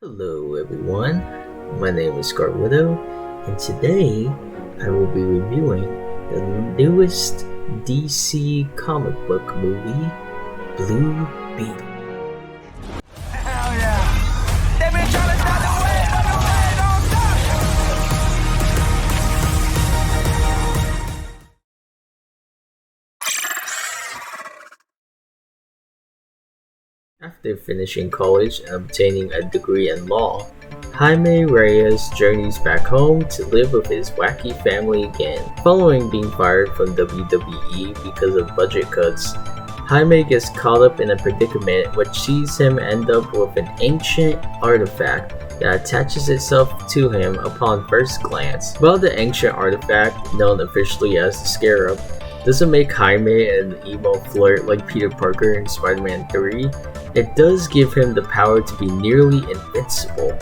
Hello everyone, my name is ScarWidow, and today I will be reviewing the newest DC comic book movie, Blue Beetle. Hell yeah! They been trying to stop the way, but the way don't stop! After finishing college and obtaining a degree in law, Jaime Reyes journeys back home to live with his wacky family again. Following being fired from WWE because of budget cuts, Jaime gets caught up in a predicament which sees him end up with an ancient artifact that attaches itself to him upon first glance. While the ancient artifact, known officially as the Scarab, doesn't make Jaime an emo flirt like Peter Parker in Spider-Man 3, it does give him the power to be nearly invincible.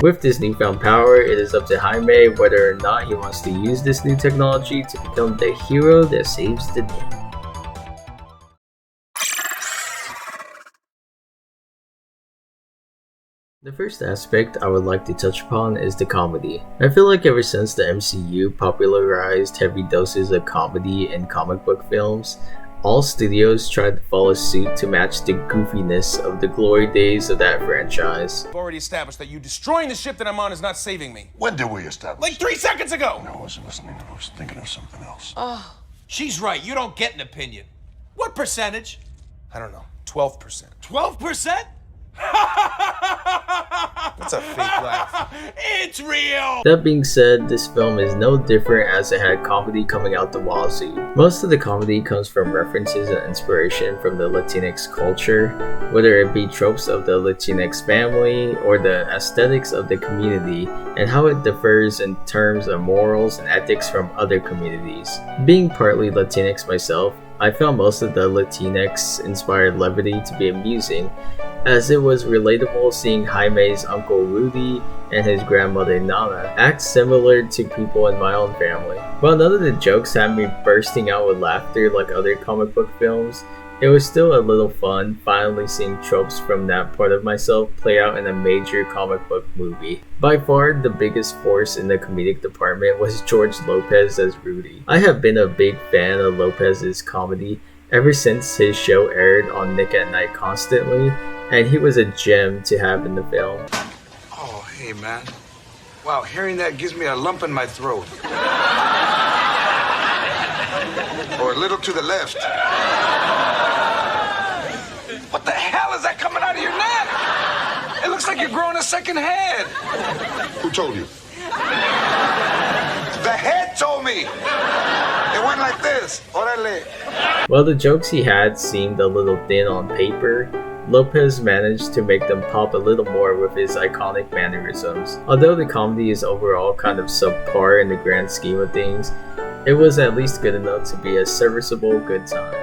With this newfound power, it is up to Jaime whether or not he wants to use this new technology to become the hero that saves the day. The first aspect I would like to touch upon is the comedy. I feel like ever since the MCU popularized heavy doses of comedy in comic book films, all studios tried to follow suit to match the goofiness of the glory days of that franchise. I've already established that you destroying the ship that I'm on is not saving me. When did we establish? Like 3 seconds ago! No, I wasn't listening. I was thinking of something else. She's right. You don't get an opinion. What percentage? I don't know, 12%. 12%? That's a fake laugh. It's real! That being said, this film is no different as it had comedy coming out the wazoo. Most of the comedy comes from references and inspiration from the Latinx culture, whether it be tropes of the Latinx family or the aesthetics of the community and how it differs in terms of morals and ethics from other communities. Being partly Latinx myself, I found most of the Latinx-inspired levity to be amusing, as it was relatable seeing Jaime's Uncle Rudy and his grandmother Nana act similar to people in my own family. While none of the jokes had me bursting out with laughter like other comic book films, it was still a little fun finally seeing tropes from that part of myself play out in a major comic book movie. By far, the biggest force in the comedic department was George Lopez as Rudy. I have been a big fan of Lopez's comedy ever since his show aired on Nick at Night constantly, and he was a gem to have in the film. Oh, hey, man. Wow, hearing that gives me a lump in my throat. Or a little to the left. What the hell is that coming out of your neck? It looks like you're growing a second head. Who told you? The head told me. It went like this. Orale. While the jokes he had seemed a little thin on paper, Lopez managed to make them pop a little more with his iconic mannerisms. Although the comedy is overall kind of subpar in the grand scheme of things, it was at least good enough to be a serviceable good time.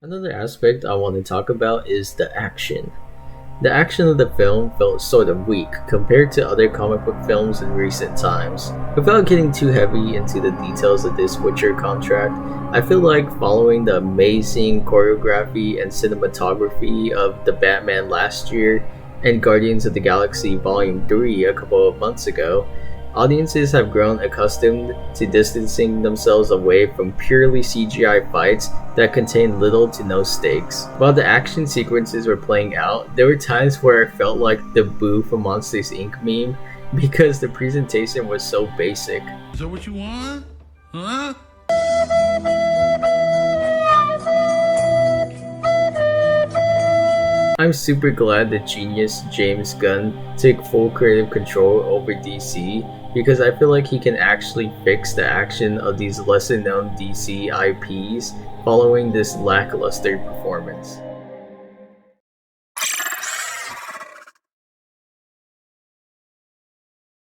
Another aspect I want to talk about is the action. The action of the film felt sort of weak compared to other comic book films in recent times. Without getting too heavy into the details of this Witcher contract, I feel like following the amazing choreography and cinematography of The Batman last year and Guardians of the Galaxy Volume 3 a couple of months ago, audiences have grown accustomed to distancing themselves away from purely CGI fights that contain little to no stakes. While the action sequences were playing out, there were times where I felt like the Boo from Monsters Inc. meme because the presentation was so basic. Is that what you want? Huh? I'm super glad that genius James Gunn took full creative control over DC because I feel like he can actually fix the action of these lesser known DC IPs following this lackluster performance.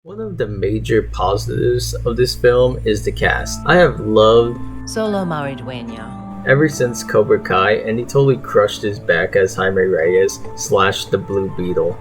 One of the major positives of this film is the cast. I have loved Xolo Maridueña ever since Cobra Kai, and he totally crushed his back as Jaime Reyes / the Blue Beetle.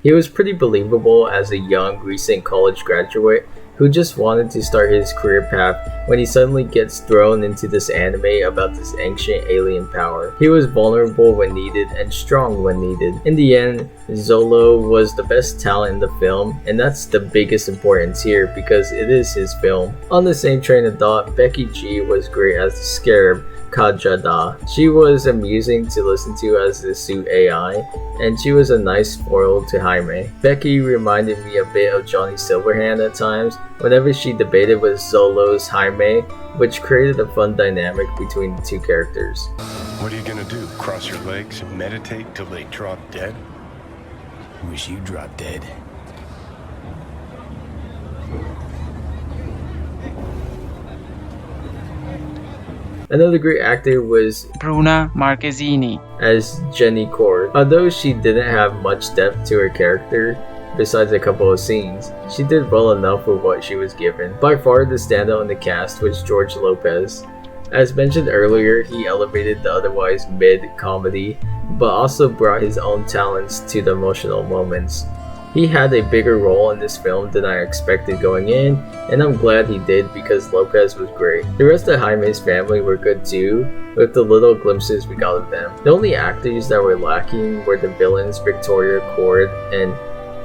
He was pretty believable as a young, recent college graduate who just wanted to start his career path when he suddenly gets thrown into this anime about this ancient alien power. He was vulnerable when needed and strong when needed. In the end, Xolo was the best talent in the film, and that's the biggest importance here because it is his film. On the same train of thought, Becky G was great as the scarab, Khaji-Da. She was amusing to listen to as the suit AI, and she was a nice foil to Jaime. Becky reminded me a bit of Johnny Silverhand at times whenever she debated with Xolo's Jaime, which created a fun dynamic between the two characters. What are you gonna do? Cross your legs and meditate till they drop dead? Wish you dropped dead. Another great actor was Bruna Marquezine as Jenny Cord. Although she didn't have much depth to her character, besides a couple of scenes, she did well enough with what she was given. By far the standout in the cast was George Lopez. As mentioned earlier, he elevated the otherwise mid-comedy, but also brought his own talents to the emotional moments. He had a bigger role in this film than I expected going in, and I'm glad he did because Lopez was great. The rest of Jaime's family were good too, with the little glimpses we got of them. The only actors that were lacking were the villains Victoria Cord and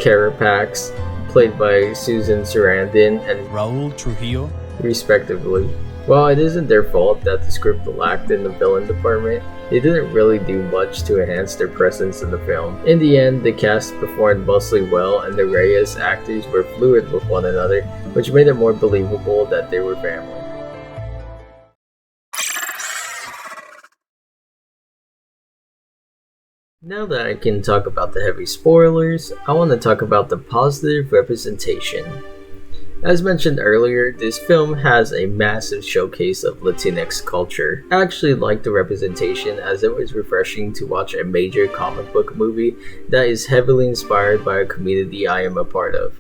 Carapax, played by Susan Sarandon and Raul Trujillo, respectively. While it isn't their fault that the script lacked in the villain department, they didn't really do much to enhance their presence in the film. In the end, the cast performed mostly well and the Reyes actors were fluid with one another, which made it more believable that they were family. Now that I can talk about the heavy spoilers, I want to talk about the positive representation. As mentioned earlier, this film has a massive showcase of Latinx culture. I actually liked the representation as it was refreshing to watch a major comic book movie that is heavily inspired by a community I am a part of.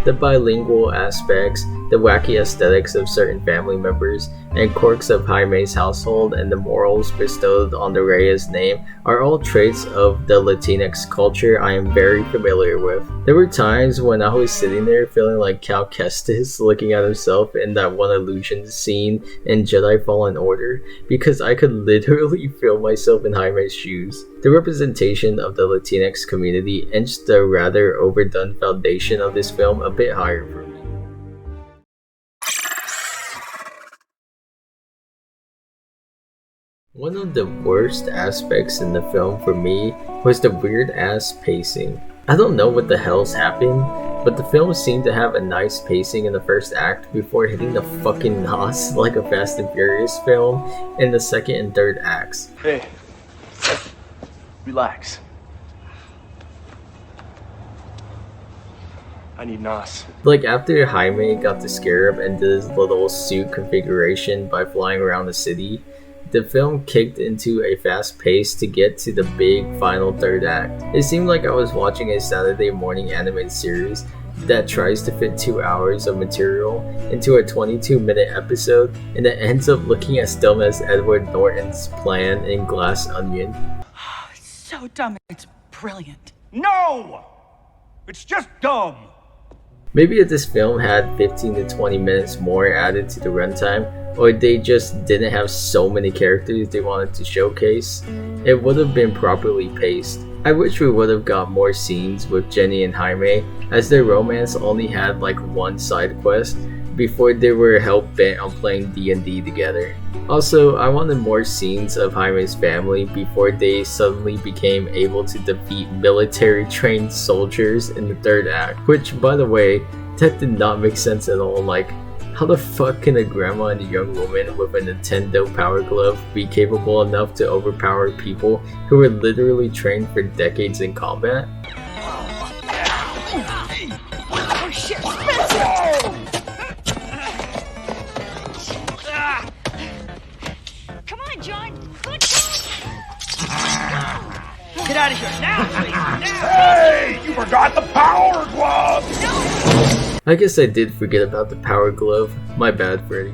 The bilingual aspects, the wacky aesthetics of certain family members, and quirks of Jaime's household and the morals bestowed on the Reyes name are all traits of the Latinx culture I am very familiar with. There were times when I was sitting there feeling like Cal Kestis looking at himself in that one illusion scene in Jedi Fallen Order, because I could literally feel myself in Jaime's shoes. The representation of the Latinx community inched the rather overdone foundation of this film a bit higher for me. One of the worst aspects in the film for me was the weird ass pacing. I don't know what the hell's happened, but the film seemed to have a nice pacing in the first act before hitting the fucking nos like a Fast and Furious film in the second and third acts. Hey, relax. I need nos. Like after Jaime got the scarab and did his little suit configuration by flying around the city, the film kicked into a fast pace to get to the big final third act. It seemed like I was watching a Saturday morning animated series that tries to fit 2 hours of material into a 22-minute episode and it ends up looking as dumb as Edward Norton's plan in Glass Onion. It's so dumb, it's brilliant. No! It's just dumb. Maybe if this film had 15 to 20 minutes more added to the runtime, or they just didn't have so many characters they wanted to showcase, it would have been properly paced. I wish we would have got more scenes with Jenny and Jaime, as their romance only had like one side quest before they were hell-bent on playing D&D together. Also, I wanted more scenes of Jaime's family before they suddenly became able to defeat military-trained soldiers in the third act, which, by the way, that did not make sense at all. Like, how the fuck can a grandma and a young woman with a Nintendo Power Glove be capable enough to overpower people who were literally trained for decades in combat? Oh shit, Spencer! Come on, John. Good Get out of here now, please. Now. Hey, you forgot the Power Glove! I guess I did forget about the Power Glove. My bad, Freddy.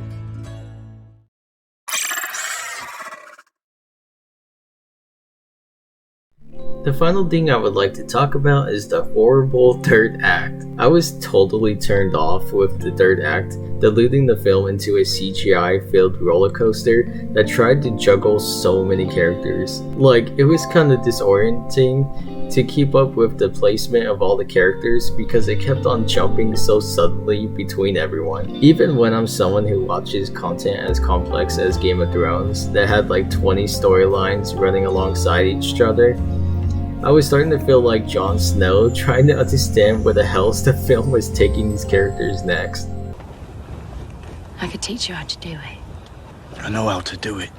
The final thing I would like to talk about is the horrible third act. I was totally turned off with the third act, diluting the film into a CGI-filled roller coaster that tried to juggle so many characters. Like, it was kind of disorienting to keep up with the placement of all the characters because it kept on jumping so suddenly between everyone. Even when I'm someone who watches content as complex as Game of Thrones that had like 20 storylines running alongside each other, I was starting to feel like Jon Snow trying to understand where the hell the film was taking these characters next. I could teach you how to do it. I know how to do it.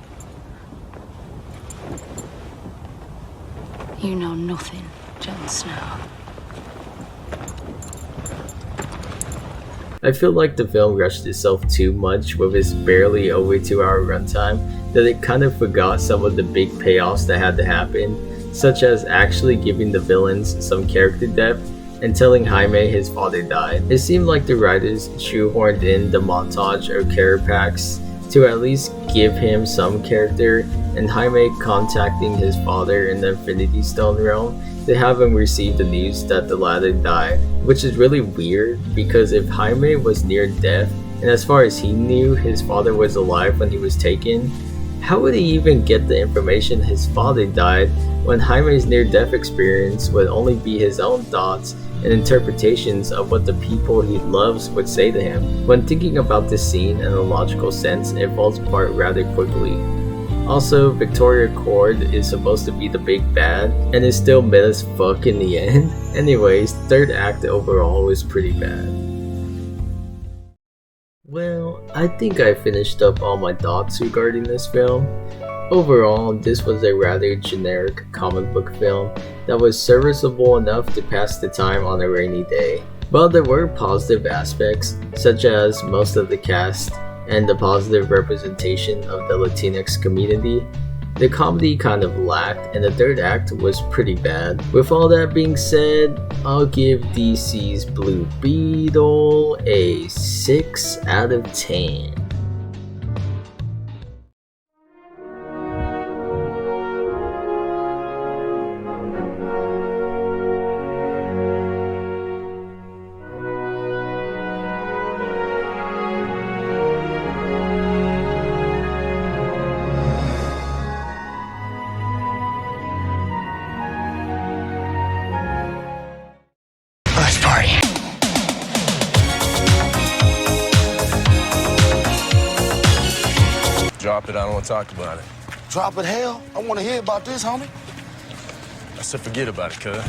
You know nothing, Jon Snow. I feel like the film rushed itself too much with its barely over 2-hour runtime that it kind of forgot some of the big payoffs that had to happen, such as actually giving the villains some character depth and telling Jaime his father died. It seemed like the writers shoehorned in the montage of Carapax to at least give him some character, and Jaime contacting his father in the Infinity Stone realm to have him receive the news that the latter died, which is really weird because if Jaime was near death and as far as he knew his father was alive when he was taken, how would he even get the information his father died when Jaime's near-death experience would only be his own thoughts and interpretations of what the people he loves would say to him? When thinking about this scene in a logical sense, it falls apart rather quickly. Also, Victoria Cord is supposed to be the big bad, and is still mid as fuck in the end. Anyways, third act overall was pretty bad. Well, I think I finished up all my thoughts regarding this film. Overall, this was a rather generic comic book film that was serviceable enough to pass the time on a rainy day. While there were positive aspects, such as most of the cast and the positive representation of the Latinx community, the comedy kind of lacked and the third act was pretty bad. With all that being said, I'll give DC's Blue Beetle a 6 out of 10. Drop it, I don't want to talk about it. Drop it, hell. I want to hear about this, homie. I said forget about it, cuz.